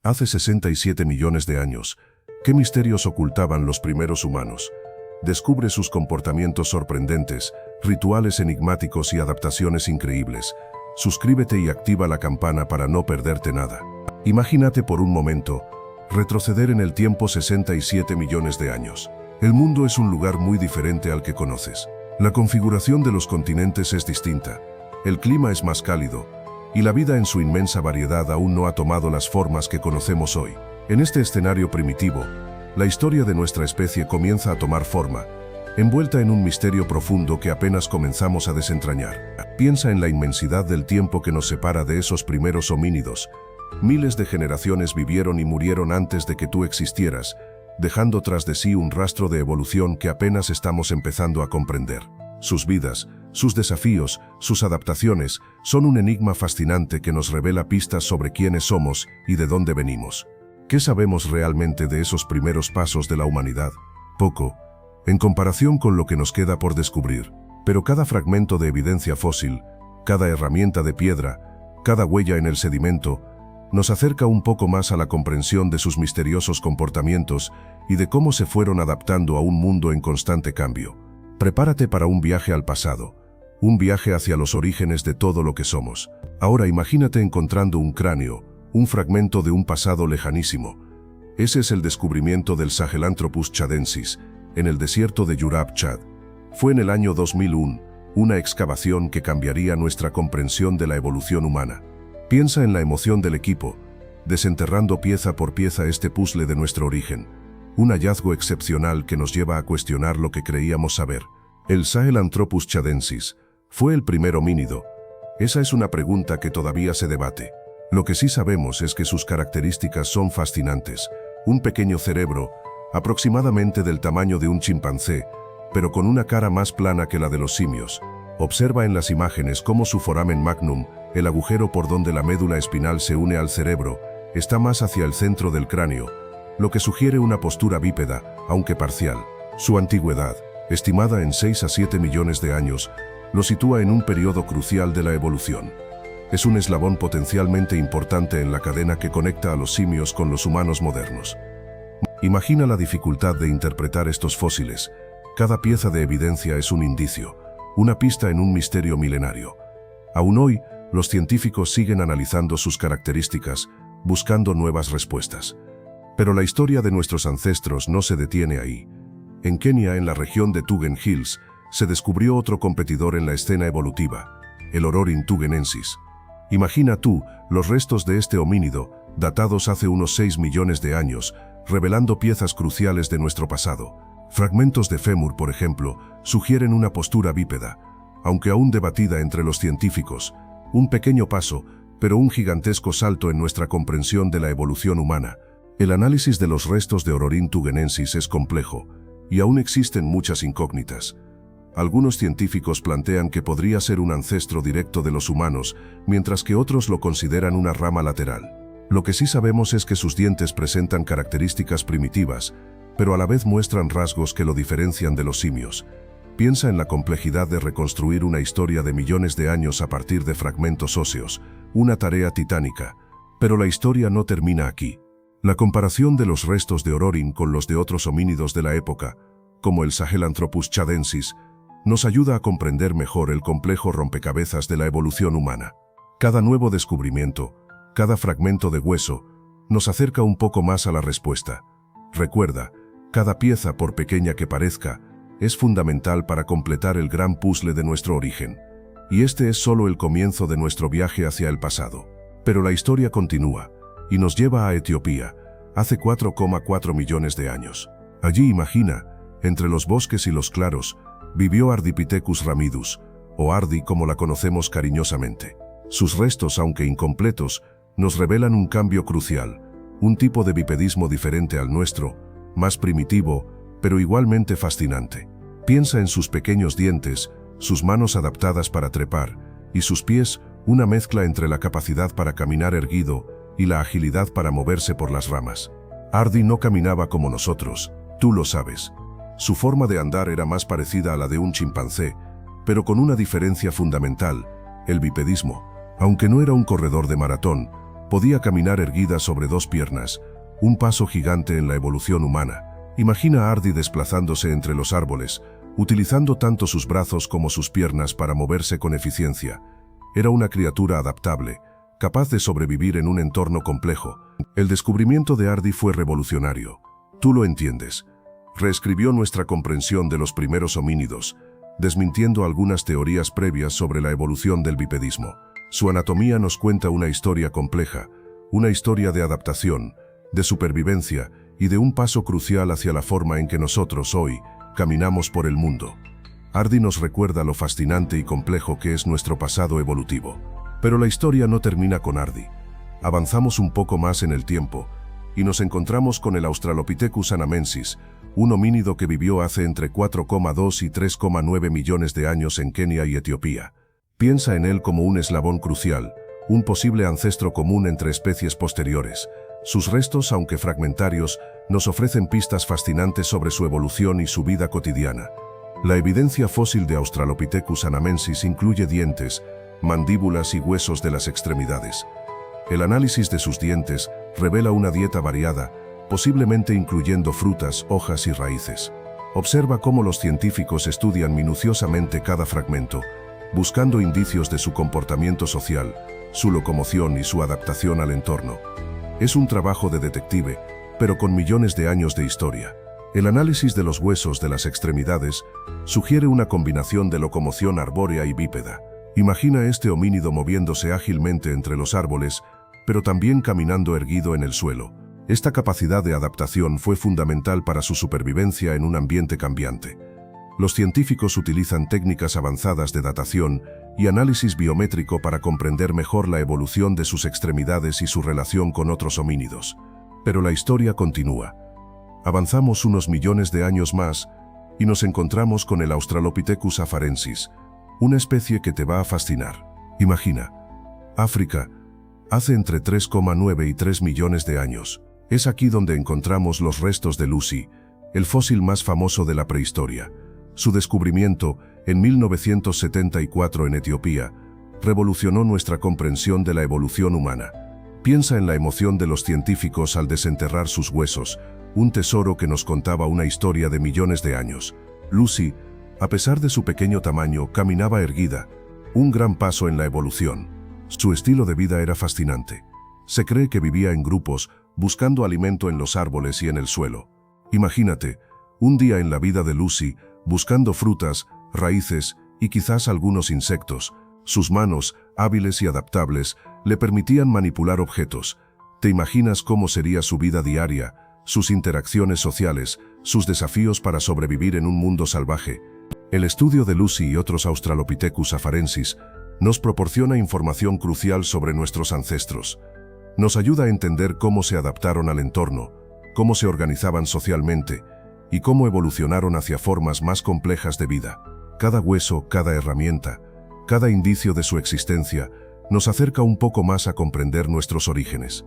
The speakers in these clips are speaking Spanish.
Hace 67 millones de años, ¿qué misterios ocultaban los primeros humanos? Descubre sus comportamientos sorprendentes, rituales enigmáticos y adaptaciones increíbles. Suscríbete y activa la campana para no perderte nada. Imagínate por un momento retroceder en el tiempo 67 millones de años. El mundo es un lugar muy diferente al que conoces. La configuración de los continentes es distinta, el clima es más cálido, y la vida en su inmensa variedad aún no ha tomado las formas que conocemos hoy. En este escenario primitivo, la historia de nuestra especie comienza a tomar forma, envuelta en un misterio profundo que apenas comenzamos a desentrañar. Piensa en la inmensidad del tiempo que nos separa de esos primeros homínidos. Miles de generaciones vivieron y murieron antes de que tú existieras, dejando tras de sí un rastro de evolución que apenas estamos empezando a comprender. Sus vidas, sus desafíos, sus adaptaciones, son un enigma fascinante que nos revela pistas sobre quiénes somos y de dónde venimos. ¿Qué sabemos realmente de esos primeros pasos de la humanidad? Poco, en comparación con lo que nos queda por descubrir. Pero cada fragmento de evidencia fósil, cada herramienta de piedra, cada huella en el sedimento, nos acerca un poco más a la comprensión de sus misteriosos comportamientos y de cómo se fueron adaptando a un mundo en constante cambio. Prepárate para un viaje al pasado, un viaje hacia los orígenes de todo lo que somos. Ahora imagínate encontrando un cráneo, un fragmento de un pasado lejanísimo. Ese es el descubrimiento del Sahelanthropus chadensis, en el desierto de Yurap, Chad. Fue en el año 2001, una excavación que cambiaría nuestra comprensión de la evolución humana. Piensa en la emoción del equipo, desenterrando pieza por pieza este puzzle de nuestro origen. Un hallazgo excepcional que nos lleva a cuestionar lo que creíamos saber. ¿El Sahelanthropus chadensis fue el primer homínido? Esa es una pregunta que todavía se debate. Lo que sí sabemos es que sus características son fascinantes. Un pequeño cerebro, aproximadamente del tamaño de un chimpancé, pero con una cara más plana que la de los simios. Observa en las imágenes cómo su foramen magnum, el agujero por donde la médula espinal se une al cerebro, está más hacia el centro del cráneo, lo que sugiere una postura bípeda, aunque parcial. Su antigüedad, estimada en 6 a 7 millones de años, lo sitúa en un periodo crucial de la evolución. Es un eslabón potencialmente importante en la cadena que conecta a los simios con los humanos modernos. Imagina la dificultad de interpretar estos fósiles. Cada pieza de evidencia es un indicio, una pista en un misterio milenario. Aún hoy, los científicos siguen analizando sus características, buscando nuevas respuestas. Pero la historia de nuestros ancestros no se detiene ahí. En Kenia, en la región de Tugen Hills, se descubrió otro competidor en la escena evolutiva, el Ororin tugenensis. Imagina tú los restos de este homínido, datados hace unos 6 millones de años, revelando piezas cruciales de nuestro pasado. Fragmentos de fémur, por ejemplo, sugieren una postura bípeda, aunque aún debatida entre los científicos. Un pequeño paso, pero un gigantesco salto en nuestra comprensión de la evolución humana. El análisis de los restos de Ororin tugenensis es complejo, y aún existen muchas incógnitas. Algunos científicos plantean que podría ser un ancestro directo de los humanos, mientras que otros lo consideran una rama lateral. Lo que sí sabemos es que sus dientes presentan características primitivas, pero a la vez muestran rasgos que lo diferencian de los simios. Piensa en la complejidad de reconstruir una historia de millones de años a partir de fragmentos óseos, una tarea titánica. Pero la historia no termina aquí. La comparación de los restos de Ororin con los de otros homínidos de la época, como el Sahelanthropus chadensis, nos ayuda a comprender mejor el complejo rompecabezas de la evolución humana. Cada nuevo descubrimiento, cada fragmento de hueso, nos acerca un poco más a la respuesta. Recuerda, cada pieza, por pequeña que parezca, es fundamental para completar el gran puzzle de nuestro origen. Y este es solo el comienzo de nuestro viaje hacia el pasado. Pero la historia continúa, y nos lleva a Etiopía, hace 4,4 millones de años. Allí, imagina, entre los bosques y los claros, vivió Ardipithecus ramidus, o Ardi como la conocemos cariñosamente. Sus restos, aunque incompletos, nos revelan un cambio crucial, un tipo de bipedismo diferente al nuestro, más primitivo, pero igualmente fascinante. Piensa en sus pequeños dientes, sus manos adaptadas para trepar, y sus pies, una mezcla entre la capacidad para caminar erguido y la agilidad para moverse por las ramas. Ardi no caminaba como nosotros, tú lo sabes. Su forma de andar era más parecida a la de un chimpancé, pero con una diferencia fundamental, el bipedismo. Aunque no era un corredor de maratón, Podía caminar erguida sobre dos piernas, un paso gigante en la evolución humana. Imagina a Ardi desplazándose entre los árboles, utilizando tanto sus brazos como sus piernas para moverse con eficiencia. Era una criatura adaptable, capaz de sobrevivir en un entorno complejo. El descubrimiento de Ardi fue revolucionario. Tú lo entiendes. Reescribió nuestra comprensión de los primeros homínidos, desmintiendo algunas teorías previas sobre la evolución del bipedismo. Su anatomía nos cuenta una historia compleja, una historia de adaptación, de supervivencia y de un paso crucial hacia la forma en que nosotros hoy caminamos por el mundo. Ardi nos recuerda lo fascinante y complejo que es nuestro pasado evolutivo. Pero la historia no termina con Ardi. Avanzamos un poco más en el tiempo y nos encontramos con el Australopithecus anamensis, un homínido que vivió hace entre 4,2 y 3,9 millones de años en Kenia y Etiopía. Piensa en él como un eslabón crucial, un posible ancestro común entre especies posteriores. Sus restos, aunque fragmentarios, nos ofrecen pistas fascinantes sobre su evolución y su vida cotidiana. La evidencia fósil de Australopithecus anamensis incluye dientes, mandíbulas y huesos de las extremidades. El análisis de sus dientes revela una dieta variada, posiblemente incluyendo frutas, hojas y raíces. Observa cómo los científicos estudian minuciosamente cada fragmento, buscando indicios de su comportamiento social, su locomoción y su adaptación al entorno. Es un trabajo de detective, pero con millones de años de historia. El análisis de los huesos de las extremidades sugiere una combinación de locomoción arbórea y bípeda. Imagina este homínido moviéndose ágilmente entre los árboles, pero también caminando erguido en el suelo. Esta capacidad de adaptación fue fundamental para su supervivencia en un ambiente cambiante. Los científicos utilizan técnicas avanzadas de datación y análisis biométrico para comprender mejor la evolución de sus extremidades y su relación con otros homínidos. Pero la historia continúa. Avanzamos unos millones de años más y nos encontramos con el Australopithecus afarensis, una especie que te va a fascinar. Imagina, África, hace entre 3,9 y 3 millones de años. Es aquí donde encontramos los restos de Lucy, el fósil más famoso de la prehistoria. Su descubrimiento, en 1974 en Etiopía, revolucionó nuestra comprensión de la evolución humana. Piensa en la emoción de los científicos al desenterrar sus huesos, un tesoro que nos contaba una historia de millones de años. Lucy, a pesar de su pequeño tamaño, caminaba erguida, un gran paso en la evolución. Su estilo de vida era fascinante. Se cree que vivía en grupos, buscando alimento en los árboles y en el suelo. Imagínate, un día en la vida de Lucy, buscando frutas, raíces y quizás algunos insectos. Sus manos, hábiles y adaptables, le permitían manipular objetos. ¿Te imaginas cómo sería su vida diaria, sus interacciones sociales, sus desafíos para sobrevivir en un mundo salvaje? El estudio de Lucy y otros Australopithecus afarensis nos proporciona información crucial sobre nuestros ancestros. Nos ayuda a entender cómo se adaptaron al entorno, cómo se organizaban socialmente y cómo evolucionaron hacia formas más complejas de vida. Cada hueso, cada herramienta, cada indicio de su existencia nos acerca un poco más a comprender nuestros orígenes.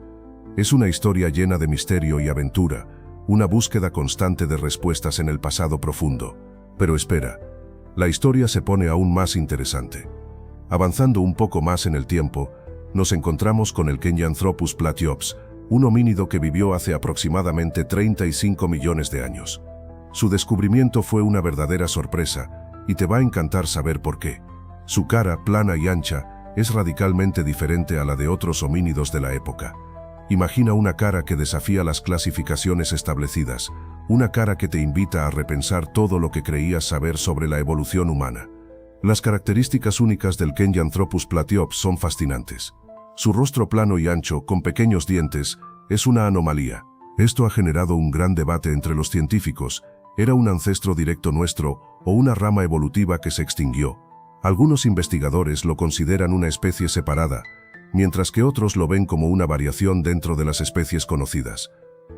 Es una historia llena de misterio y aventura, una búsqueda constante de respuestas en el pasado profundo. Pero espera, la historia se pone aún más interesante. Avanzando un poco más en el tiempo, nos encontramos con el Kenyanthropus platyops, un homínido que vivió hace aproximadamente 35 millones de años. Su descubrimiento fue una verdadera sorpresa, y te va a encantar saber por qué. Su cara, plana y ancha, es radicalmente diferente a la de otros homínidos de la época. Imagina una cara que desafía las clasificaciones establecidas, una cara que te invita a repensar todo lo que creías saber sobre la evolución humana. Las características únicas del Kenyanthropus platyops son fascinantes. Su rostro plano y ancho, con pequeños dientes, es una anomalía. Esto ha generado un gran debate entre los científicos. ¿Era un ancestro directo nuestro o una rama evolutiva que se extinguió? Algunos investigadores lo consideran una especie separada, mientras que otros lo ven como una variación dentro de las especies conocidas.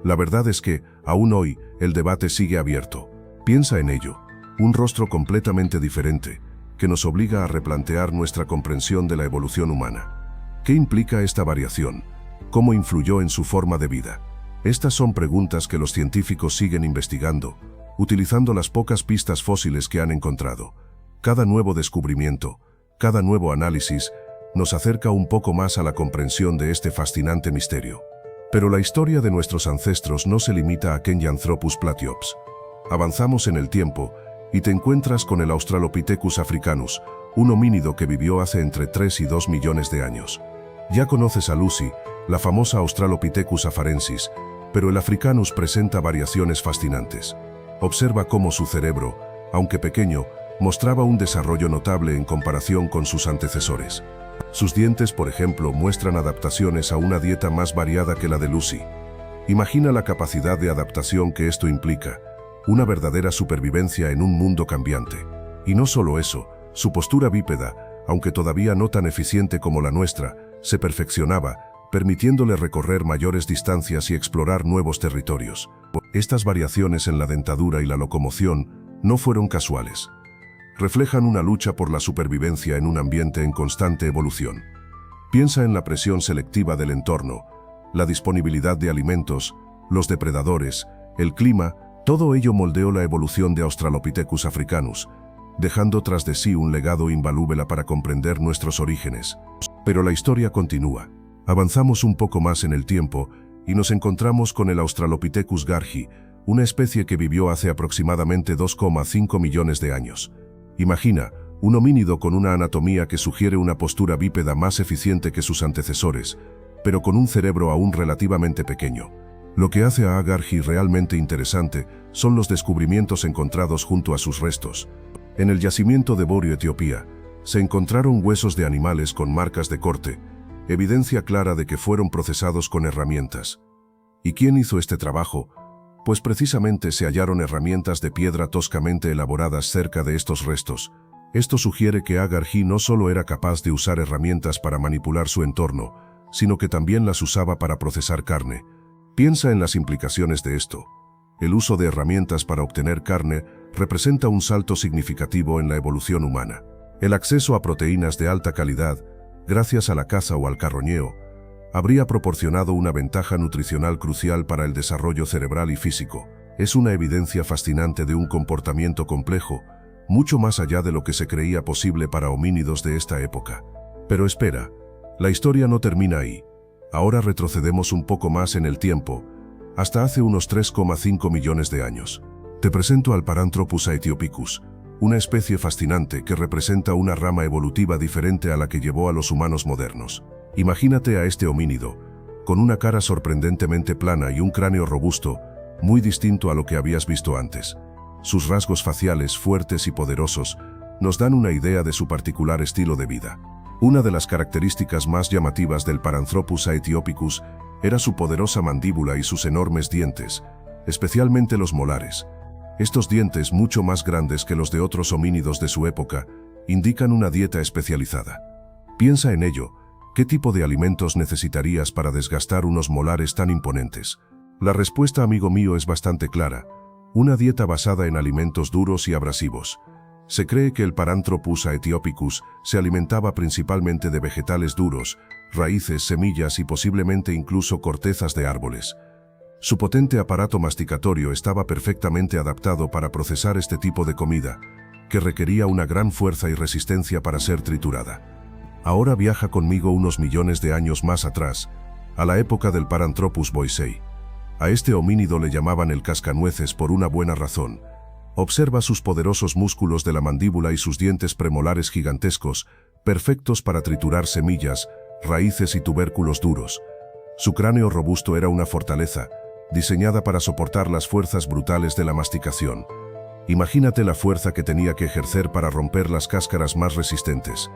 La verdad es que, aún hoy, el debate sigue abierto. Piensa en ello. Un rostro completamente diferente, que nos obliga a replantear nuestra comprensión de la evolución humana. ¿Qué implica esta variación? ¿Cómo influyó en su forma de vida? Estas son preguntas que los científicos siguen investigando, utilizando las pocas pistas fósiles que han encontrado. Cada nuevo descubrimiento, cada nuevo análisis, nos acerca un poco más a la comprensión de este fascinante misterio. Pero la historia de nuestros ancestros no se limita a Kenyanthropus platyops. Avanzamos en el tiempo y te encuentras con el Australopithecus africanus, un homínido que vivió hace entre 3 y 2 millones de años. Ya conoces a Lucy, la famosa Australopithecus afarensis, pero el africanus presenta variaciones fascinantes. Observa cómo su cerebro, aunque pequeño, mostraba un desarrollo notable en comparación con sus antecesores. Sus dientes, por ejemplo, muestran adaptaciones a una dieta más variada que la de Lucy. Imagina la capacidad de adaptación que esto implica, una verdadera supervivencia en un mundo cambiante. Y no solo eso, su postura bípeda, aunque todavía no tan eficiente como la nuestra, se perfeccionaba, permitiéndole recorrer mayores distancias y explorar nuevos territorios. Estas variaciones en la dentadura y la locomoción no fueron casuales. Reflejan una lucha por la supervivencia en un ambiente en constante evolución. Piensa en la presión selectiva del entorno, la disponibilidad de alimentos, los depredadores, el clima. Todo ello moldeó la evolución de Australopithecus africanus, dejando tras de sí un legado invaluable para comprender nuestros orígenes. Pero la historia continúa. Avanzamos un poco más en el tiempo y nos encontramos con el Australopithecus garhi, una especie que vivió hace aproximadamente 2,5 millones de años. Imagina, un homínido con una anatomía que sugiere una postura bípeda más eficiente que sus antecesores, pero con un cerebro aún relativamente pequeño. Lo que hace a garhi realmente interesante son los descubrimientos encontrados junto a sus restos. En el yacimiento de Borio, Etiopía, se encontraron huesos de animales con marcas de corte, evidencia clara de que fueron procesados con herramientas. ¿Y quién hizo este trabajo? Pues precisamente se hallaron herramientas de piedra toscamente elaboradas cerca de estos restos. Esto sugiere que Agarji no solo era capaz de usar herramientas para manipular su entorno, sino que también las usaba para procesar carne. Piensa en las implicaciones de esto. El uso de herramientas para obtener carne representa un salto significativo en la evolución humana. El acceso a proteínas de alta calidad, gracias a la caza o al carroñeo, habría proporcionado una ventaja nutricional crucial para el desarrollo cerebral y físico. Es una evidencia fascinante de un comportamiento complejo, mucho más allá de lo que se creía posible para homínidos de esta época. Pero espera, la historia no termina ahí. Ahora retrocedemos un poco más en el tiempo, hasta hace unos 3,5 millones de años. Te presento al Paranthropus aethiopicus, una especie fascinante que representa una rama evolutiva diferente a la que llevó a los humanos modernos. Imagínate a este homínido, con una cara sorprendentemente plana y un cráneo robusto, muy distinto a lo que habías visto antes. Sus rasgos faciales fuertes y poderosos nos dan una idea de su particular estilo de vida. Una de las características más llamativas del Paranthropus aethiopicus era su poderosa mandíbula y sus enormes dientes, especialmente los molares. Estos dientes, mucho más grandes que los de otros homínidos de su época, indican una dieta especializada. Piensa en ello. ¿Qué tipo de alimentos necesitarías para desgastar unos molares tan imponentes? La respuesta, amigo mío, es bastante clara. Una dieta basada en alimentos duros y abrasivos. Se cree que el Paranthropus aethiopicus se alimentaba principalmente de vegetales duros, raíces, semillas y posiblemente incluso cortezas de árboles. Su potente aparato masticatorio estaba perfectamente adaptado para procesar este tipo de comida, que requería una gran fuerza y resistencia para ser triturada. Ahora viaja conmigo unos millones de años más atrás, a la época del Paranthropus boisei. A este homínido le llamaban el cascanueces por una buena razón. Observa sus poderosos músculos de la mandíbula y sus dientes premolares gigantescos, perfectos para triturar semillas, raíces y tubérculos duros. Su cráneo robusto era una fortaleza, diseñada para soportar las fuerzas brutales de la masticación. Imagínate la fuerza que tenía que ejercer para romper las cáscaras más resistentes.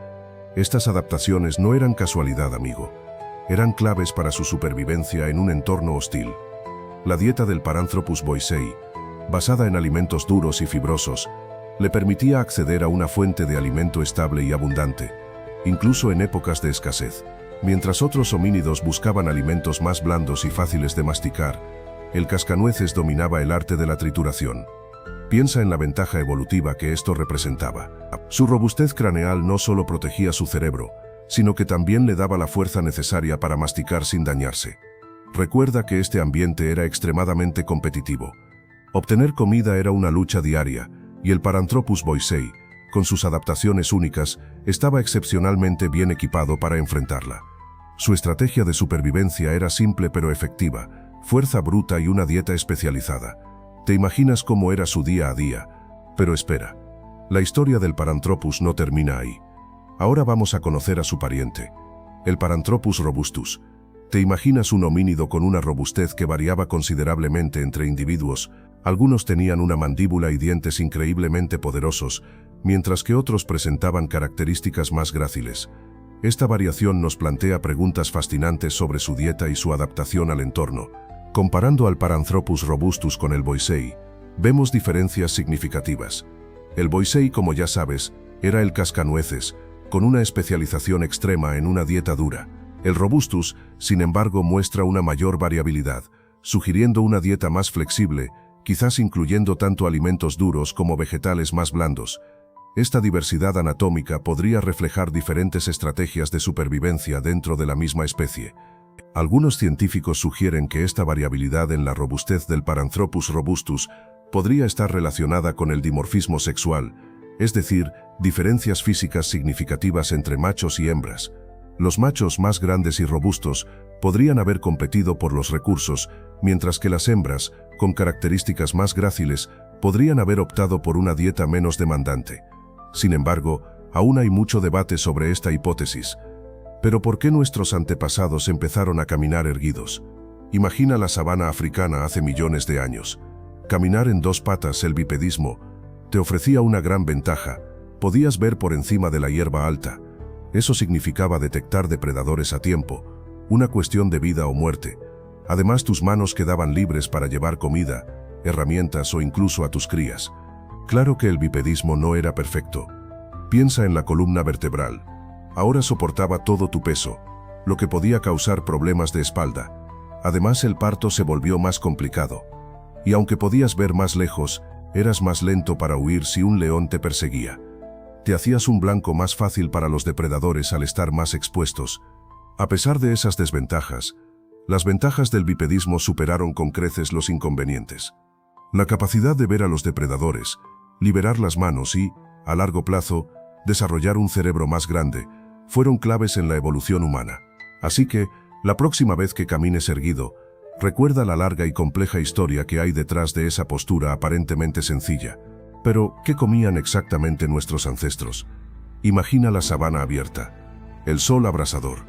Estas adaptaciones no eran casualidad, amigo. Eran claves para su supervivencia en un entorno hostil. La dieta del Paranthropus boisei, basada en alimentos duros y fibrosos, le permitía acceder a una fuente de alimento estable y abundante, incluso en épocas de escasez. Mientras otros homínidos buscaban alimentos más blandos y fáciles de masticar, el cascanueces dominaba el arte de la trituración. Piensa en la ventaja evolutiva que esto representaba. Su robustez craneal no solo protegía su cerebro, sino que también le daba la fuerza necesaria para masticar sin dañarse. Recuerda que este ambiente era extremadamente competitivo. Obtener comida era una lucha diaria, y el Paranthropus boisei, con sus adaptaciones únicas, estaba excepcionalmente bien equipado para enfrentarla. Su estrategia de supervivencia era simple pero efectiva: fuerza bruta y una dieta especializada. Te imaginas cómo era su día a día. Pero espera, la historia del Paranthropus no termina ahí. Ahora vamos a conocer a su pariente, el Paranthropus robustus. ¿Te imaginas un homínido con una robustez que variaba considerablemente entre individuos? Algunos tenían una mandíbula y dientes increíblemente poderosos, mientras que otros presentaban características más gráciles. Esta variación nos plantea preguntas fascinantes sobre su dieta y su adaptación al entorno. Comparando al Paranthropus robustus con el boisei, vemos diferencias significativas. El boisei, como ya sabes, era el cascanueces, con una especialización extrema en una dieta dura. El robustus, sin embargo, muestra una mayor variabilidad, sugiriendo una dieta más flexible, quizás incluyendo tanto alimentos duros como vegetales más blandos. Esta diversidad anatómica podría reflejar diferentes estrategias de supervivencia dentro de la misma especie. Algunos científicos sugieren que esta variabilidad en la robustez del Paranthropus robustus podría estar relacionada con el dimorfismo sexual, es decir, diferencias físicas significativas entre machos y hembras. Los machos más grandes y robustos podrían haber competido por los recursos, mientras que las hembras, con características más gráciles, podrían haber optado por una dieta menos demandante. Sin embargo, aún hay mucho debate sobre esta hipótesis. ¿Pero por qué nuestros antepasados empezaron a caminar erguidos? Imagina la sabana africana hace millones de años. Caminar en dos patas, el bipedismo, te ofrecía una gran ventaja: podías ver por encima de la hierba alta. Eso significaba detectar depredadores a tiempo, una cuestión de vida o muerte. Además, tus manos quedaban libres para llevar comida, herramientas o incluso a tus crías. Claro que el bipedismo no era perfecto. Piensa en la columna vertebral. Ahora soportaba todo tu peso, lo que podía causar problemas de espalda. Además, el parto se volvió más complicado. Y aunque podías ver más lejos, eras más lento para huir si un león te perseguía. Te hacías un blanco más fácil para los depredadores al estar más expuestos. A pesar de esas desventajas, las ventajas del bipedismo superaron con creces los inconvenientes. La capacidad de ver a los depredadores, liberar las manos y, a largo plazo, desarrollar un cerebro más grande, fueron claves en la evolución humana. Así que, la próxima vez que camines erguido, recuerda la larga y compleja historia que hay detrás de esa postura aparentemente sencilla. Pero, ¿qué comían exactamente nuestros ancestros? Imagina la sabana abierta, el sol abrasador.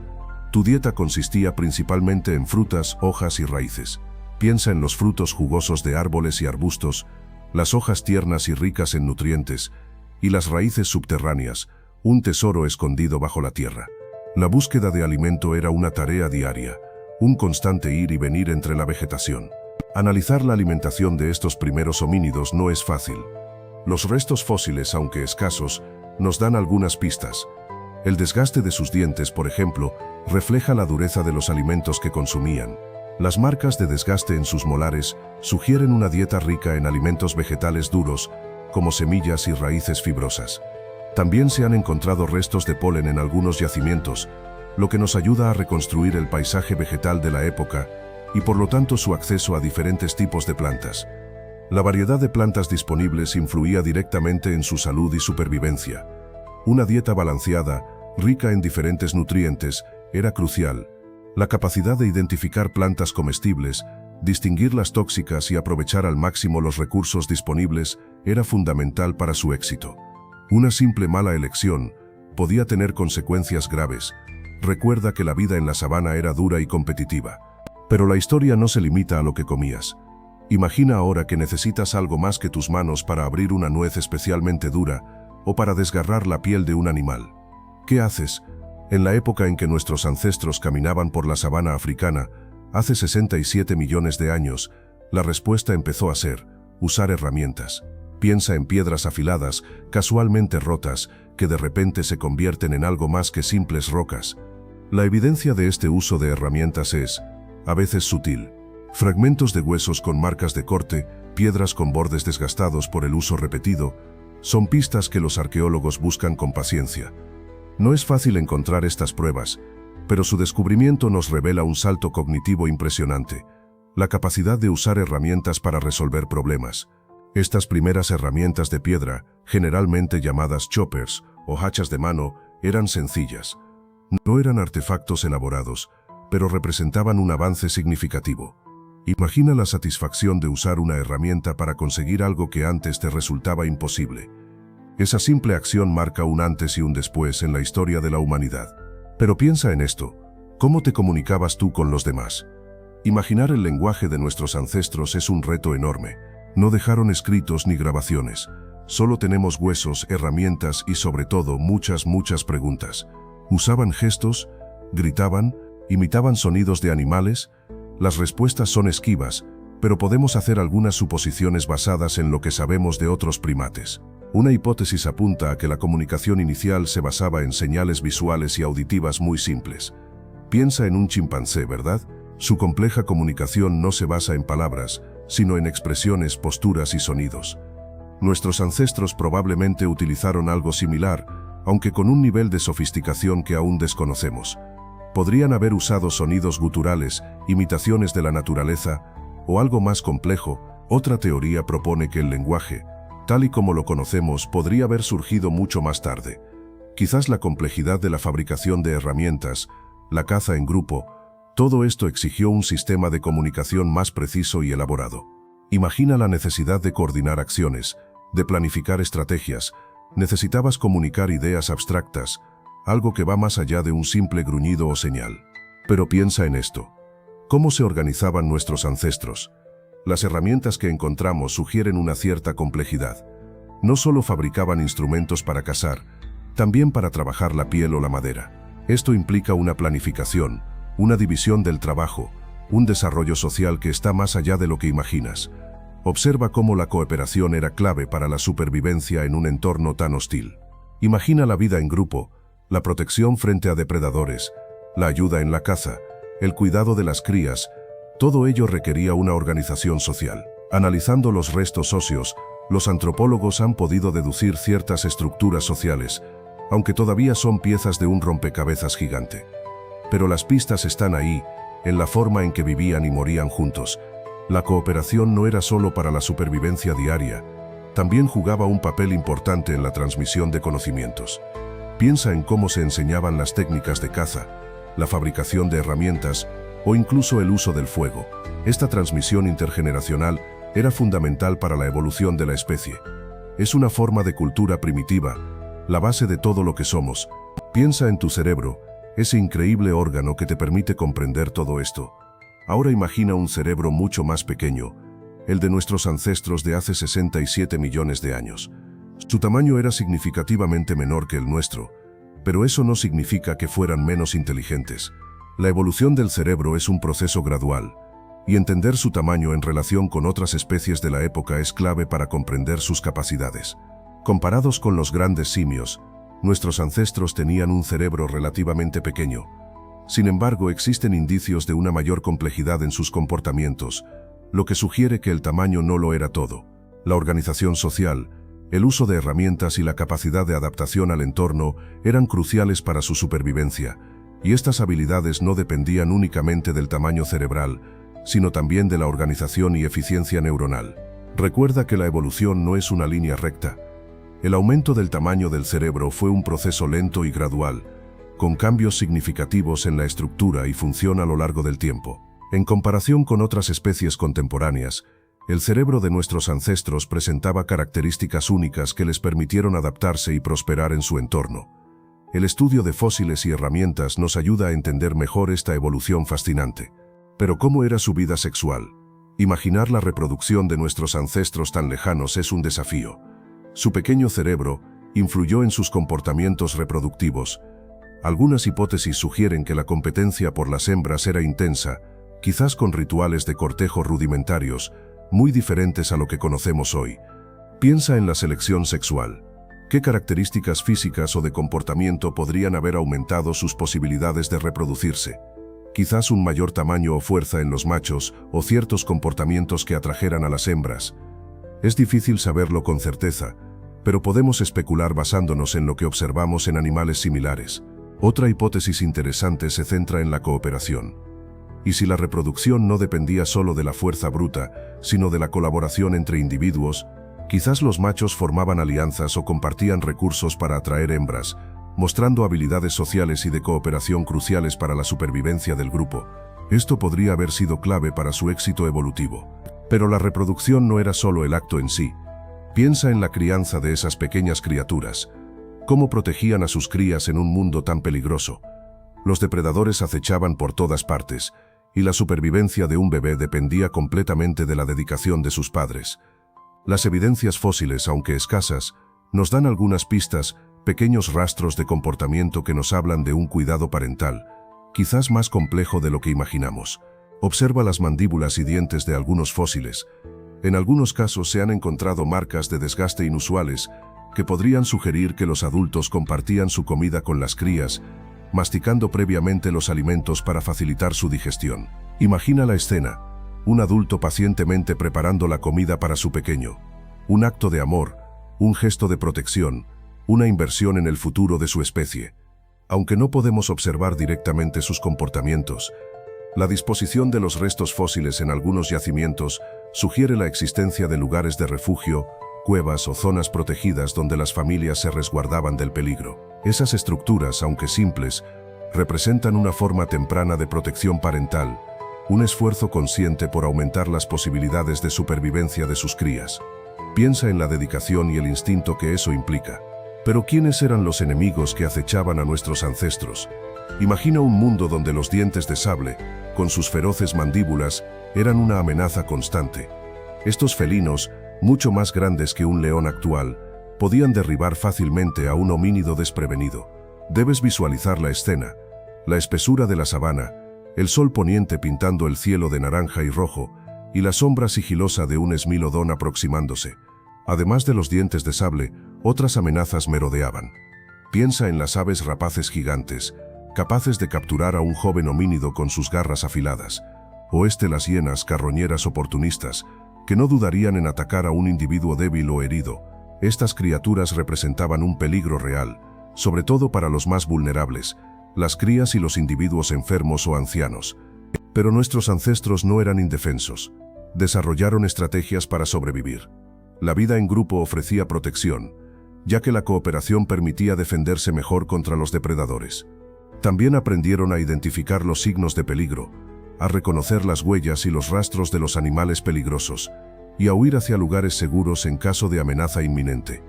Tu dieta consistía principalmente en frutas, hojas y raíces. Piensa en los frutos jugosos de árboles y arbustos, las hojas tiernas y ricas en nutrientes, y las raíces subterráneas, un tesoro escondido bajo la tierra. La búsqueda de alimento era una tarea diaria, un constante ir y venir entre la vegetación. Analizar la alimentación de estos primeros homínidos no es fácil. Los restos fósiles, aunque escasos, nos dan algunas pistas. El desgaste de sus dientes, por ejemplo, refleja la dureza de los alimentos que consumían. Las marcas de desgaste en sus molares sugieren una dieta rica en alimentos vegetales duros, como semillas y raíces fibrosas. También se han encontrado restos de polen en algunos yacimientos, lo que nos ayuda a reconstruir el paisaje vegetal de la época y por lo tanto su acceso a diferentes tipos de plantas. La variedad de plantas disponibles influía directamente en su salud y supervivencia. Una dieta balanceada, rica en diferentes nutrientes, era crucial. La capacidad de identificar plantas comestibles, distinguir las tóxicas y aprovechar al máximo los recursos disponibles era fundamental para su éxito. Una simple mala elección podía tener consecuencias graves. Recuerda que la vida en la sabana era dura y competitiva. Pero la historia no se limita a lo que comías. Imagina ahora que necesitas algo más que tus manos para abrir una nuez especialmente dura o para desgarrar la piel de un animal. ¿Qué haces? En la época en que nuestros ancestros caminaban por la sabana africana, hace 67 millones de años, la respuesta empezó a ser usar herramientas. Piensa en piedras afiladas, casualmente rotas, que de repente se convierten en algo más que simples rocas. La evidencia de este uso de herramientas es, a veces sutil. Fragmentos de huesos con marcas de corte, piedras con bordes desgastados por el uso repetido, son pistas que los arqueólogos buscan con paciencia. No es fácil encontrar estas pruebas, pero su descubrimiento nos revela un salto cognitivo impresionante: la capacidad de usar herramientas para resolver problemas. Estas primeras herramientas de piedra, generalmente llamadas choppers o hachas de mano, eran sencillas. No eran artefactos elaborados, pero representaban un avance significativo. Imagina la satisfacción de usar una herramienta para conseguir algo que antes te resultaba imposible. Esa simple acción marca un antes y un después en la historia de la humanidad. Pero piensa en esto, ¿cómo te comunicabas tú con los demás? Imaginar el lenguaje de nuestros ancestros es un reto enorme. No dejaron escritos ni grabaciones. Solo tenemos huesos, herramientas y sobre todo muchas preguntas. ¿Usaban gestos? ¿Gritaban? ¿Imitaban sonidos de animales? Las respuestas son esquivas, pero podemos hacer algunas suposiciones basadas en lo que sabemos de otros primates. Una hipótesis apunta a que la comunicación inicial se basaba en señales visuales y auditivas muy simples. Piensa en un chimpancé, ¿verdad? Su compleja comunicación no se basa en palabras, sino en expresiones, posturas y sonidos. Nuestros ancestros probablemente utilizaron algo similar, aunque con un nivel de sofisticación que aún desconocemos. Podrían haber usado sonidos guturales, imitaciones de la naturaleza, o algo más complejo. Otra teoría propone que el lenguaje, tal y como lo conocemos, podría haber surgido mucho más tarde. Quizás la complejidad de la fabricación de herramientas, la caza en grupo, todo esto exigió un sistema de comunicación más preciso y elaborado. Imagina la necesidad de coordinar acciones, de planificar estrategias. Necesitabas comunicar ideas abstractas, algo que va más allá de un simple gruñido o señal. Pero piensa en esto. ¿Cómo se organizaban nuestros ancestros? Las herramientas que encontramos sugieren una cierta complejidad. No solo fabricaban instrumentos para cazar, también para trabajar la piel o la madera. Esto implica una planificación, una división del trabajo, un desarrollo social que está más allá de lo que imaginas. Observa cómo la cooperación era clave para la supervivencia en un entorno tan hostil. Imagina la vida en grupo, la protección frente a depredadores, la ayuda en la caza, el cuidado de las crías. Todo ello requería una organización social. Analizando los restos óseos, los antropólogos han podido deducir ciertas estructuras sociales, aunque todavía son piezas de un rompecabezas gigante. Pero las pistas están ahí, en la forma en que vivían y morían juntos. La cooperación no era solo para la supervivencia diaria, también jugaba un papel importante en la transmisión de conocimientos. Piensa en cómo se enseñaban las técnicas de caza, la fabricación de herramientas o incluso el uso del fuego. Esta transmisión intergeneracional era fundamental para la evolución de la especie. Es una forma de cultura primitiva, la base de todo lo que somos. Piensa en tu cerebro, ese increíble órgano que te permite comprender todo esto. Ahora imagina un cerebro mucho más pequeño, el de nuestros ancestros de hace 67 millones de años. Su tamaño era significativamente menor que el nuestro, pero eso no significa que fueran menos inteligentes. La evolución del cerebro es un proceso gradual, y entender su tamaño en relación con otras especies de la época es clave para comprender sus capacidades. Comparados con los grandes simios, nuestros ancestros tenían un cerebro relativamente pequeño. Sin embargo, existen indicios de una mayor complejidad en sus comportamientos, lo que sugiere que el tamaño no lo era todo. La organización social, el uso de herramientas y la capacidad de adaptación al entorno eran cruciales para su supervivencia, y estas habilidades no dependían únicamente del tamaño cerebral, sino también de la organización y eficiencia neuronal. Recuerda que la evolución no es una línea recta. El aumento del tamaño del cerebro fue un proceso lento y gradual, con cambios significativos en la estructura y función a lo largo del tiempo. En comparación con otras especies contemporáneas, el cerebro de nuestros ancestros presentaba características únicas que les permitieron adaptarse y prosperar en su entorno. El estudio de fósiles y herramientas nos ayuda a entender mejor esta evolución fascinante. Pero ¿cómo era su vida sexual? Imaginar la reproducción de nuestros ancestros tan lejanos es un desafío. Su pequeño cerebro influyó en sus comportamientos reproductivos. Algunas hipótesis sugieren que la competencia por las hembras era intensa, quizás con rituales de cortejo rudimentarios, muy diferentes a lo que conocemos hoy. Piensa en la selección sexual. ¿Qué características físicas o de comportamiento podrían haber aumentado sus posibilidades de reproducirse? Quizás un mayor tamaño o fuerza en los machos o ciertos comportamientos que atrajeran a las hembras. Es difícil saberlo con certeza, pero podemos especular basándonos en lo que observamos en animales similares. Otra hipótesis interesante se centra en la cooperación. ¿Y si la reproducción no dependía solo de la fuerza bruta, sino de la colaboración entre individuos? Quizás los machos formaban alianzas o compartían recursos para atraer hembras, mostrando habilidades sociales y de cooperación cruciales para la supervivencia del grupo. Esto podría haber sido clave para su éxito evolutivo. Pero la reproducción no era solo el acto en sí. Piensa en la crianza de esas pequeñas criaturas. Cómo protegían a sus crías en un mundo tan peligroso. Los depredadores acechaban por todas partes, y la supervivencia de un bebé dependía completamente de la dedicación de sus padres. Las evidencias fósiles, aunque escasas, nos dan algunas pistas, pequeños rastros de comportamiento que nos hablan de un cuidado parental, quizás más complejo de lo que imaginamos. Observa las mandíbulas y dientes de algunos fósiles. En algunos casos se han encontrado marcas de desgaste inusuales que podrían sugerir que los adultos compartían su comida con las crías, masticando previamente los alimentos para facilitar su digestión. Imagina la escena, un adulto pacientemente preparando la comida para su pequeño. Un acto de amor, un gesto de protección, una inversión en el futuro de su especie. Aunque no podemos observar directamente sus comportamientos, la disposición de los restos fósiles en algunos yacimientos sugiere la existencia de lugares de refugio, cuevas o zonas protegidas donde las familias se resguardaban del peligro. Esas estructuras, aunque simples, representan una forma temprana de protección parental, un esfuerzo consciente por aumentar las posibilidades de supervivencia de sus crías. Piensa en la dedicación y el instinto que eso implica. Pero ¿quiénes eran los enemigos que acechaban a nuestros ancestros? Imagina un mundo donde los dientes de sable, con sus feroces mandíbulas, eran una amenaza constante. Estos felinos, mucho más grandes que un león actual, podían derribar fácilmente a un homínido desprevenido. Debes visualizar la escena, la espesura de la sabana, el sol poniente pintando el cielo de naranja y rojo, y la sombra sigilosa de un esmilodón aproximándose. Además de los dientes de sable, otras amenazas merodeaban. Piensa en las aves rapaces gigantes, capaces de capturar a un joven homínido con sus garras afiladas, o las hienas carroñeras oportunistas, que no dudarían en atacar a un individuo débil o herido. Estas criaturas representaban un peligro real, sobre todo para los más vulnerables, las crías y los individuos enfermos o ancianos. Pero nuestros ancestros no eran indefensos. Desarrollaron estrategias para sobrevivir. La vida en grupo ofrecía protección, ya que la cooperación permitía defenderse mejor contra los depredadores. También aprendieron a identificar los signos de peligro, a reconocer las huellas y los rastros de los animales peligrosos, y a huir hacia lugares seguros en caso de amenaza inminente.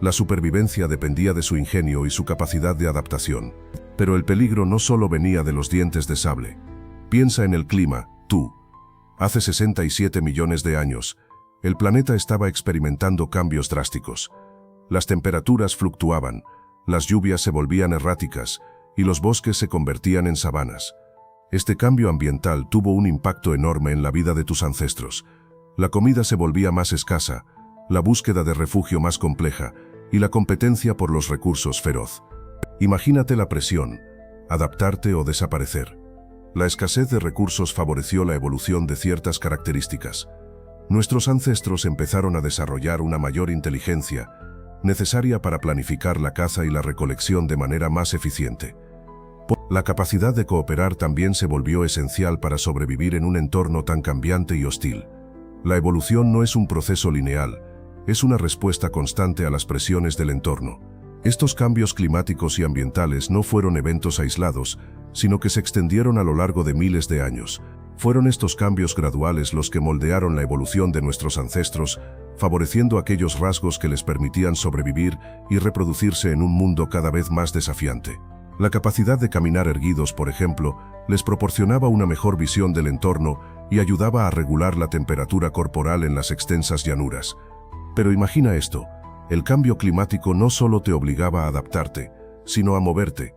La supervivencia dependía de su ingenio y su capacidad de adaptación. Pero el peligro no solo venía de los dientes de sable. Piensa en el clima, tú. Hace 67 millones de años, el planeta estaba experimentando cambios drásticos. Las temperaturas fluctuaban, las lluvias se volvían erráticas y los bosques se convertían en sabanas. Este cambio ambiental tuvo un impacto enorme en la vida de tus ancestros. La comida se volvía más escasa, la búsqueda de refugio más compleja y la competencia por los recursos feroz. Imagínate la presión, adaptarte o desaparecer. La escasez de recursos favoreció la evolución de ciertas características. Nuestros ancestros empezaron a desarrollar una mayor inteligencia, necesaria para planificar la caza y la recolección de manera más eficiente. La capacidad de cooperar también se volvió esencial para sobrevivir en un entorno tan cambiante y hostil. La evolución no es un proceso lineal, es una respuesta constante a las presiones del entorno. Estos cambios climáticos y ambientales no fueron eventos aislados, sino que se extendieron a lo largo de miles de años. Fueron estos cambios graduales los que moldearon la evolución de nuestros ancestros, favoreciendo aquellos rasgos que les permitían sobrevivir y reproducirse en un mundo cada vez más desafiante. La capacidad de caminar erguidos, por ejemplo, les proporcionaba una mejor visión del entorno y ayudaba a regular la temperatura corporal en las extensas llanuras. Pero imagina esto, el cambio climático no solo te obligaba a adaptarte, sino a moverte.